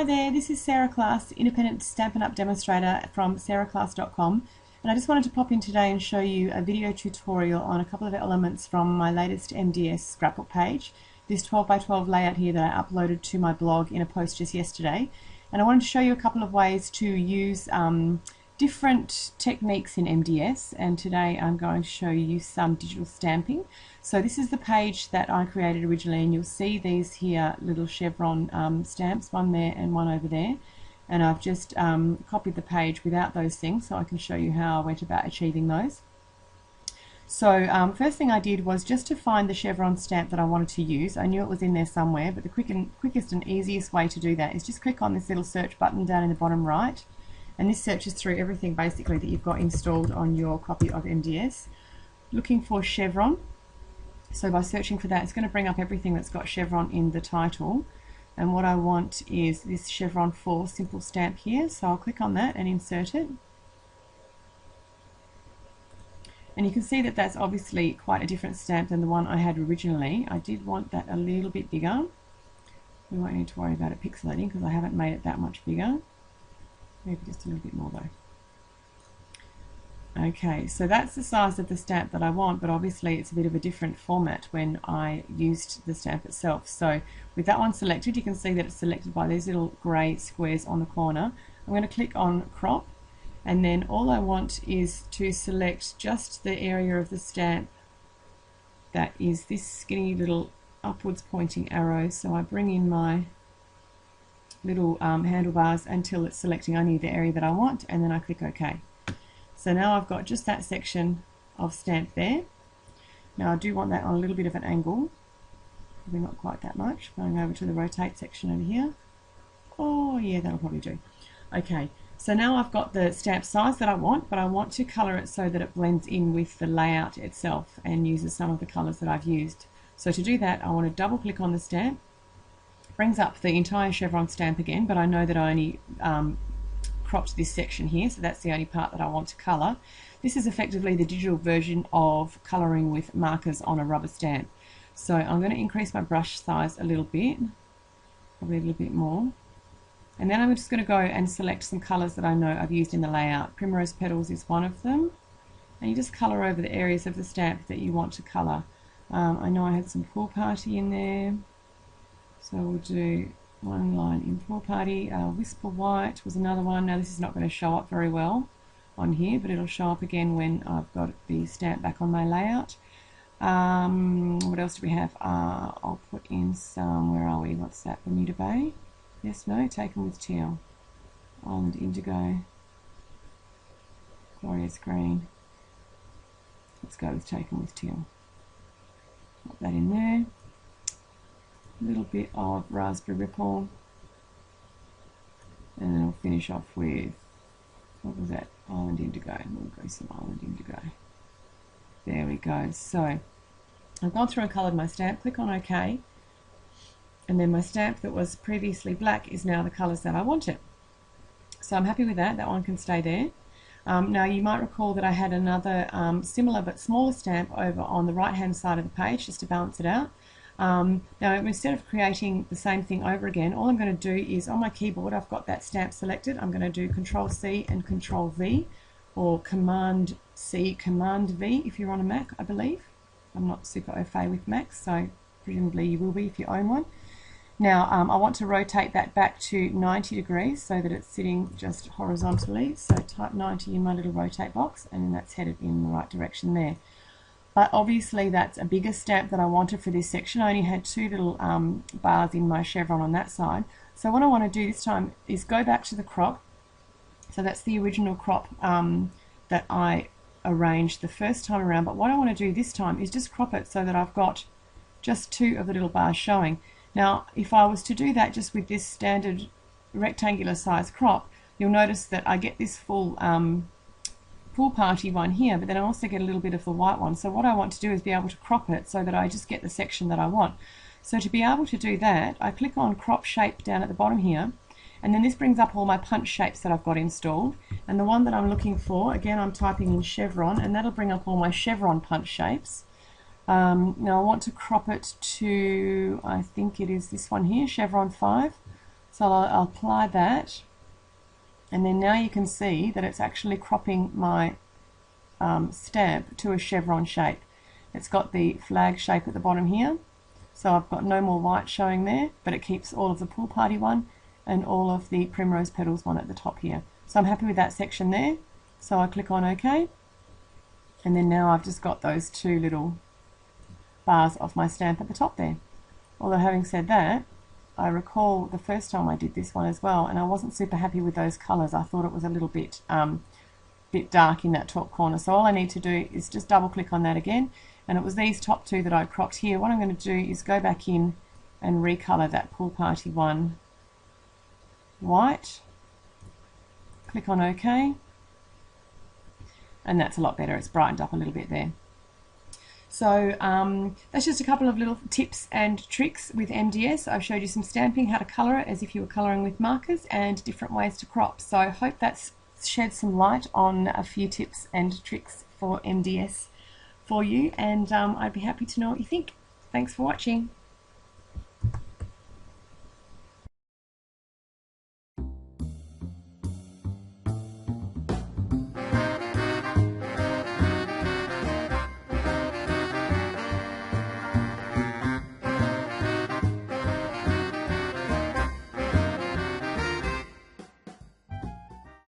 Hi there, this is Sarah Class, independent Stampin' Up demonstrator from sarahclass.com, and I just wanted to pop in today and show you a video tutorial on a couple of elements from my latest MDS scrapbook page. This 12 by 12 layout here that I uploaded to my blog in a post just yesterday, and I wanted to show you a couple of ways to use different techniques in MDS, and today I'm going to show you some digital stamping. So this is the page that I created originally, and you'll see these here little chevron stamps, one there and one over there, and I've just copied the page without those things so I can show you how I went about achieving those. So first thing I did was just to find the chevron stamp that I wanted to use. I knew it was in there somewhere, but the quickest and easiest way to do that is just click on this little search button down in the bottom right, and this searches through everything basically that you've got installed on your copy of MDS, looking for chevron. So by searching for that, it's going to bring up everything that's got chevron in the title, and what I want is this chevron 4 simple stamp here, so I'll click on that and insert it. And you can see that that's obviously quite a different stamp than the one I had originally. I did want that a little bit bigger. We won't need to worry about it pixelating because I haven't made it that much bigger. Maybe just a little bit more though. Okay, so that's the size of the stamp that I want, but obviously it's a bit of a different format when I used the stamp itself. So with that one selected, you can see that it's selected by these little grey squares on the corner. I'm going to click on crop, and then all I want is to select just the area of the stamp that is this skinny little upwards pointing arrow. So I bring in my little handlebars until it's selecting only the area that I want, and then I click OK. So now I've got just that section of stamp there. Now I do want that on a little bit of an angle, probably not quite that much. Going over to the rotate section over here. Oh yeah, that'll probably do. Okay, so now I've got the stamp size that I want, but I want to colour it so that it blends in with the layout itself and uses some of the colours that I've used. So to do that, I want to double click on the stamp. Brings up the entire chevron stamp again, but I know that I only cropped this section here, so that's the only part that I want to colour. This is effectively the digital version of colouring with markers on a rubber stamp. So I'm going to increase my brush size a little bit, probably a little bit more, and then I'm just going to go and select some colours that I know I've used in the layout. Primrose Petals is one of them, and you just colour over the areas of the stamp that you want to colour. I know I had some Pool Party in there, so we'll do one line in Pool Party. Whisper White was another one. Now this is not going to show up very well on here, but it'll show up again when I've got the stamp back on my layout. What else do we have? I'll put in some, where are we? What's that? Bermuda Bay? Yes, no, Taken with Teal. Island Indigo. Glorious Green. Let's go with Taken with Teal. Put that in there. A little bit of Raspberry Ripple, and then we'll finish off with, what was that? Island Indigo. We'll go some Island Indigo. There we go. So I've gone through and coloured my stamp. Click on OK, and then my stamp that was previously black is now the colours that I wanted. So I'm happy with that. That one can stay there. Now you might recall that I had another similar but smaller stamp over on the right hand side of the page just to balance it out. Now instead of creating the same thing over again, all I'm going to do is on my keyboard, I've got that stamp selected. I'm going to do Control C and Control V, or Command C, Command V if you're on a Mac, I believe. I'm not super au fait with Macs, so presumably you will be if you own one. Now I want to rotate that back to 90 degrees so that it's sitting just horizontally. So type 90 in my little rotate box, and then that's headed in the right direction there. But obviously that's a bigger stamp that I wanted for this section. I only had two little bars in my chevron on that side. So what I want to do this time is go back to the crop. So that's the original crop that I arranged the first time around. But what I want to do this time is just crop it so that I've got just two of the little bars showing. Now if I was to do that just with this standard rectangular size crop, you'll notice that I get this full Pool Party one here, but then I also get a little bit of the white one. So what I want to do is be able to crop it so that I just get the section that I want. So to be able to do that, I click on Crop Shape down at the bottom here, and then this brings up all my punch shapes that I've got installed. And the one that I'm looking for, again I'm typing in chevron, and that'll bring up all my chevron punch shapes. Now I want to crop it to, I think it is this one here, chevron 5. So I'll apply that, and then now you can see that it's actually cropping my stamp to a chevron shape. It's got the flag shape at the bottom here, so I've got no more white showing there, but it keeps all of the pool party one and all of the primrose petals one at the top here. So I'm happy with that section there, so I click on OK, and then now I've just got those two little bars of my stamp at the top there. Although having said that, I recall the first time I did this one as well, and I wasn't super happy with those colours. I thought it was a little bit dark in that top corner. So all I need to do is just double click on that again, and it was these top two that I cropped here. What I'm going to do is go back in and recolour that pool party one white, click on OK, and that's a lot better. It's brightened up a little bit there. So that's just a couple of little tips and tricks with MDS. I've showed you some stamping, how to colour it as if you were colouring with markers, and different ways to crop. So I hope that's shed some light on a few tips and tricks for MDS for you, and I'd be happy to know what you think. Thanks for watching.